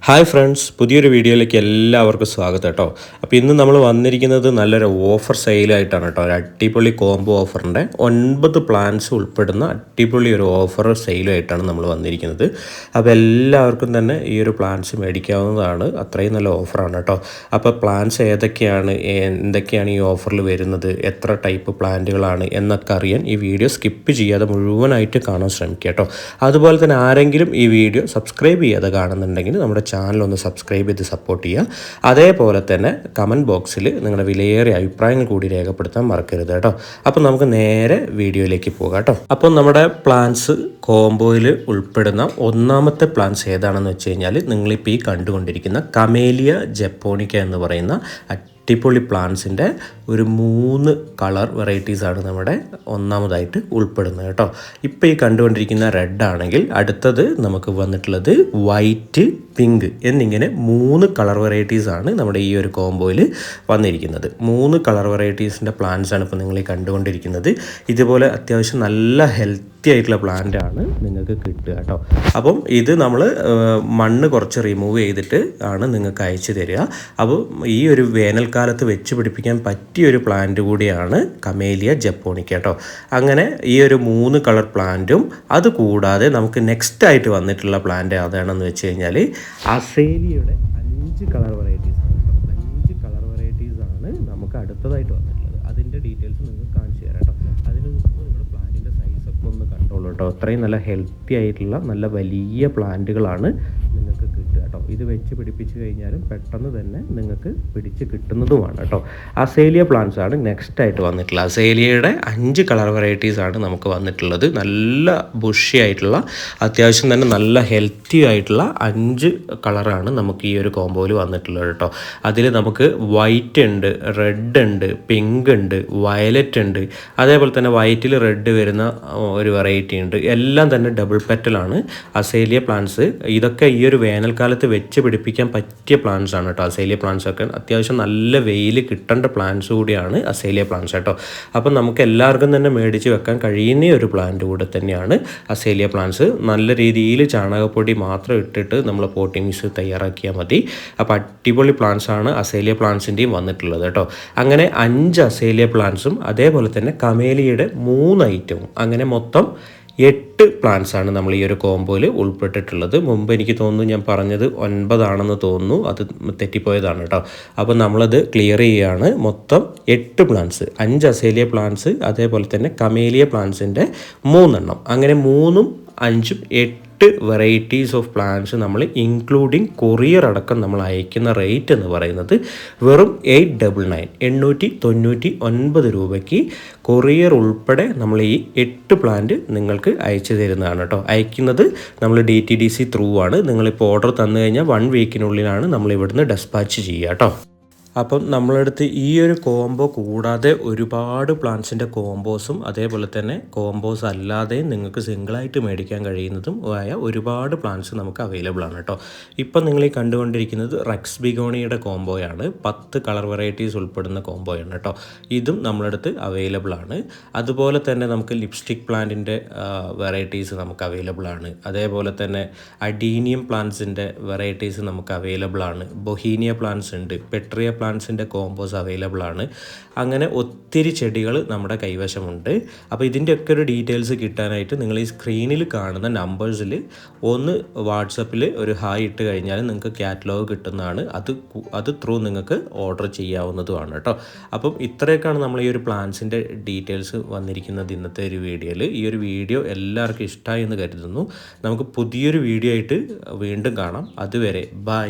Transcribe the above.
Hi friends, പുതിയൊരു വീഡിയോയിലേക്ക് എല്ലാവർക്കും സ്വാഗതം കേട്ടോ. അപ്പോൾ ഇന്ന് നമ്മൾ വന്നിരിക്കുന്നത് നല്ലൊരു ഓഫർ സെയിലായിട്ടാണ് കേട്ടോ. ഒരു അടിപൊളി കോംബോ ഓഫറിൻ്റെ 9 പ്ലാൻസ് ഉൾപ്പെടുന്ന അടിപൊളി ഒരു ഓഫർ സെയിലായിട്ടാണ് നമ്മൾ വന്നിരിക്കുന്നത്. അപ്പോൾ എല്ലാവർക്കും തന്നെ ഈ ഒരു പ്ലാൻസ് മേടിക്കാവുന്നതാണ്. അത്രയും നല്ല ഓഫറാണ് കേട്ടോ. അപ്പോൾ പ്ലാൻസ് ഏതൊക്കെയാണ്, എന്തൊക്കെയാണ് ഈ ഓഫറിൽ വരുന്നത്, എത്ര ടൈപ്പ് പ്ലാന്റുകളാണ് എന്നൊക്കെ അറിയാൻ ഈ വീഡിയോ സ്കിപ്പ് ചെയ്യാതെ മുഴുവനായിട്ട് കാണാൻ ശ്രമിക്കുക കേട്ടോ. അതുപോലെ തന്നെ ആരെങ്കിലും ഈ വീഡിയോ സബ്സ്ക്രൈബ് ചെയ്യാതെ കാണുന്നുണ്ടെങ്കിൽ നമ്മുടെ ചാനൽ ഒന്ന് സബ്സ്ക്രൈബ് ചെയ്ത് സപ്പോർട്ട് ചെയ്യുക. അതേപോലെ തന്നെ കമൻറ്റ് ബോക്സിൽ നിങ്ങളുടെ വിലയേറിയ അഭിപ്രായങ്ങൾ കൂടി രേഖപ്പെടുത്താൻ മറക്കരുത് കേട്ടോ. അപ്പോൾ നമുക്ക് നേരെ വീഡിയോയിലേക്ക് പോകാം കേട്ടോ. അപ്പോൾ നമ്മുടെ പ്ലാൻസ് കോംബോയിൽ ഉൾപ്പെടുന്ന ഒന്നാമത്തെ പ്ലാൻസ് ഏതാണെന്ന് വെച്ച് കഴിഞ്ഞാൽ നിങ്ങളിപ്പോൾ ഈ കണ്ടുകൊണ്ടിരിക്കുന്ന കമേലിയ ജപ്പോണിക്ക എന്ന് പറയുന്ന അടിപൊളി പ്ലാന്റ്സിൻ്റെ ഒരു 3 കളർ വെറൈറ്റീസാണ് നമ്മുടെ ഒന്നാമതായിട്ട് ഉൾപ്പെടുന്നത് കേട്ടോ. ഇപ്പോൾ ഈ കണ്ടുകൊണ്ടിരിക്കുന്ന റെഡ് ആണെങ്കിൽ അടുത്തത് നമുക്ക് വന്നിട്ടുള്ളത് വൈറ്റ്, പിങ്ക് എന്നിങ്ങനെ 3 കളർ വെറൈറ്റീസാണ് നമ്മുടെ ഈ ഒരു കോംബോയിൽ വന്നിരിക്കുന്നത്. 3 കളർ വെറൈറ്റീസിൻ്റെ പ്ലാന്റ്സാണ് ഇപ്പോൾ നിങ്ങൾ ഈ കണ്ടുകൊണ്ടിരിക്കുന്നത്. ഇതുപോലെ അത്യാവശ്യം നല്ല ഹെൽത്തി ആയിട്ടുള്ള പ്ലാന്റാണ് നിങ്ങൾക്ക് കിട്ടുക കേട്ടോ. അപ്പം ഇത് നമ്മൾ മണ്ണ് കുറച്ച് റിമൂവ് ചെയ്തിട്ട് ആണ് നിങ്ങൾക്ക് അയച്ചു തരിക. അപ്പോൾ ഈ ഒരു വേനൽക്കാലത്ത് വെച്ച് പിടിപ്പിക്കാൻ പറ്റിയൊരു പ്ലാന്റ് കൂടിയാണ് കമേലിയ ജപ്പോണിക്ക കേട്ടോ. അങ്ങനെ ഈ ഒരു 3 കളർ പ്ലാന്റും അതുകൂടാതെ നമുക്ക് നെക്സ്റ്റ് ആയിട്ട് വന്നിട്ടുള്ള പ്ലാന്റ് ഏതാണെന്ന് വെച്ച് കഴിഞ്ഞാൽ അസേലിയയുടെ 5 കളർ വെറൈറ്റീസാണ് കേട്ടോ. 5 കളർ വെറൈറ്റീസാണ് നമുക്ക് അടുത്തതായിട്ട് വന്നിട്ടുള്ളത്. അതിൻ്റെ ഡീറ്റെയിൽസ് നിങ്ങൾക്ക് കാണിച്ചു തരാം കേട്ടോ. അതിന് മുമ്പ് നിങ്ങൾ പ്ലാന്റിൻ്റെ സൈസൊക്കെ ഒന്ന് കണ്ടോളൂ കേട്ടോ. അത്രയും നല്ല ഹെൽത്തി ആയിട്ടുള്ള നല്ല വലിയ പ്ലാന്റുകളാണ് നിങ്ങൾക്ക് കിട്ടുക കേട്ടോ. ഇത് വെച്ച് പിടിപ്പിച്ച് കഴിഞ്ഞാലും പെട്ടെന്ന് തന്നെ നിങ്ങൾക്ക് പിടിച്ച് കിട്ടുന്നതുമാണ് കേട്ടോ. അസേലിയ പ്ലാന്റ്സ് ആണ് നെക്സ്റ്റ് ആയിട്ട് വന്നിട്ടുള്ളത്. അസേലിയയുടെ 5 കളർ വെറൈറ്റീസാണ് നമുക്ക് വന്നിട്ടുള്ളത്. നല്ല ബുഷി ആയിട്ടുള്ള അത്യാവശ്യം തന്നെ നല്ല ഹെൽത്തി ആയിട്ടുള്ള 5 കളറാണ് നമുക്ക് ഈ ഒരു കോംബോയിൽ വന്നിട്ടുള്ളത് കേട്ടോ. അതിൽ നമുക്ക് വൈറ്റ് ഉണ്ട്, റെഡ് ഉണ്ട്, പിങ്ക് ഉണ്ട്, വയലറ്റ് ഉണ്ട്, അതേപോലെ തന്നെ വൈറ്റിൽ റെഡ് വരുന്ന ഒരു വെറൈറ്റി ഉണ്ട്. എല്ലാം തന്നെ ഡബിൾ പെറ്റലാണ് അസേലിയ പ്ലാന്റ്സ്. ഇതൊക്കെ ഈ ഒരു വേനൽക്കാലത്ത് വെച്ച് പിടിപ്പിക്കാൻ പറ്റിയ പ്ലാന്റ്സ് ആണ് കേട്ടോ. അസേലിയ പ്ലാന്റ്സ് ഒക്കെ അത്യാവശ്യം നല്ല വെയിൽ കിട്ടേണ്ട പ്ലാന്റ്സ് കൂടിയാണ് അസേലിയ പ്ലാന്റ്സ് കേട്ടോ. അപ്പം നമുക്ക് എല്ലാവർക്കും തന്നെ മേടിച്ച് വെക്കാൻ കഴിയുന്ന ഒരു പ്ലാന്റ് കൂടെ തന്നെയാണ് അസേലിയ പ്ലാന്റ്സ്. നല്ല രീതിയിൽ ചാണകപ്പൊടി മാത്രം ഇട്ടിട്ട് നമ്മൾ പോട്ടിംഗ് മിക്സ് തയ്യാറാക്കിയാൽ മതി. അപ്പോൾ അടിപൊളി പ്ലാന്റ്സ് ആണ് അസേലിയ പ്ലാന്റ്സിൻ്റെയും വന്നിട്ടുള്ളത് കേട്ടോ. അങ്ങനെ 5 അസേലിയ പ്ലാന്റ്സും അതേപോലെ തന്നെ കമേലിയയുടെ 3 ഐറ്റവും അങ്ങനെ മൊത്തം 8 പ്ലാന്റ്സ് ആണ് നമ്മൾ ഈ ഒരു കോംബോയിൽ ഉൾപ്പെട്ടിട്ടുള്ളത്. മുമ്പ് എനിക്ക് തോന്നുന്നു ഞാൻ പറഞ്ഞത് 9 ആണെന്ന് തോന്നുന്നു, അത് തെറ്റിപ്പോയതാണ് കേട്ടോ. അപ്പോൾ നമ്മളത് ക്ലിയർ ചെയ്യുകയാണ്. മൊത്തം 8 പ്ലാന്റ്സ്, 5 അസേലിയ പ്ലാന്റ്സ് അതേപോലെ തന്നെ കമേലിയ പ്ലാന്റ്സിൻ്റെ 3 എണ്ണം, അങ്ങനെ 3ഉം 5ഉം 8 വെറൈറ്റീസ് ഓഫ് പ്ലാന്റ്സ് നമ്മൾ ഇൻക്ലൂഡിങ് കൊറിയർ അടക്കം നമ്മൾ അയക്കുന്ന റേറ്റ് എന്ന് പറയുന്നത് വെറും 899 രൂപയ്ക്ക് കൊറിയർ ഉൾപ്പെടെ നമ്മൾ ഈ 8 പ്ലാന്റ് നിങ്ങൾക്ക് അയച്ചു തരുന്നതാണ് കേട്ടോ. അയക്കുന്നത് നമ്മൾ DTDC ത്രൂ ആണ്. നിങ്ങളിപ്പോൾ ഓർഡർ തന്നു കഴിഞ്ഞാൽ 1 വീക്കിനുള്ളിലാണ് നമ്മൾ ഇവിടുന്ന് ഡെസ്പാച്ച് ചെയ്യുക കേട്ടോ. അപ്പം നമ്മളടുത്ത് ഈ ഒരു കോംബോ കൂടാതെ ഒരുപാട് പ്ലാന്റ്സിൻ്റെ കോംബോസും അതേപോലെ തന്നെ കോംബോസ് അല്ലാതെയും നിങ്ങൾക്ക് സിംഗിളായിട്ട് മേടിക്കാൻ കഴിയുന്നതും ആയ ഒരുപാട് പ്ലാന്റ്സ് നമുക്ക് അവൈലബിൾ ആണ് കേട്ടോ. ഇപ്പം നിങ്ങൾ ഈ കണ്ടുകൊണ്ടിരിക്കുന്നത് റെക്സ് ബിഗോണിയുടെ കോംബോയാണ്. 10 കളർ വെറൈറ്റീസ് ഉൾപ്പെടുന്ന കോംബോയാണ് കേട്ടോ. ഇതും നമ്മളടുത്ത് അവൈലബിൾ ആണ്. അതുപോലെ തന്നെ നമുക്ക് ലിപ്സ്റ്റിക് പ്ലാന്റിൻ്റെ വെറൈറ്റീസ് നമുക്ക് അവൈലബിൾ ആണ്. അതേപോലെ തന്നെ അഡീനിയം പ്ലാന്റ്സിൻ്റെ വെറൈറ്റീസ് നമുക്ക് അവൈലബിൾ ആണ്. ബൊഹീനിയ പ്ലാന്റ്സ് ഉണ്ട്, പെട്രിയ പ്ലാന്റ്സിൻ്റെ കോംബോസ് അവൈലബിൾ ആണ്. അങ്ങനെ ഒത്തിരി ചെടികൾ നമ്മുടെ കൈവശമുണ്ട്. അപ്പോൾ ഇതിൻ്റെയൊക്കെ ഒരു ഡീറ്റെയിൽസ് കിട്ടാനായിട്ട് നിങ്ങൾ ഈ സ്ക്രീനിൽ കാണുന്ന നമ്പേഴ്സിൽ ഒന്ന് വാട്സപ്പിൽ ഒരു ഹായ് ഇട്ട് കഴിഞ്ഞാൽ നിങ്ങൾക്ക് കാറ്റലോഗ് കിട്ടുന്നതാണ്. അത് ത്രൂ നിങ്ങൾക്ക് ഓർഡർ ചെയ്യാവുന്നതുമാണ് കേട്ടോ. അപ്പം ഇത്രയൊക്കെയാണ് നമ്മൾ ഈ ഒരു പ്ലാന്റ്സിൻ്റെ ഡീറ്റെയിൽസ് വന്നിരിക്കുന്നത് ഇന്നത്തെ ഒരു വീഡിയോയിൽ. ഈ ഒരു വീഡിയോ എല്ലാവർക്കും ഇഷ്ടമായി എന്ന് കരുതുന്നു. നമുക്ക് പുതിയൊരു വീഡിയോ ആയിട്ട് വീണ്ടും കാണാം. അതുവരെ ബൈ.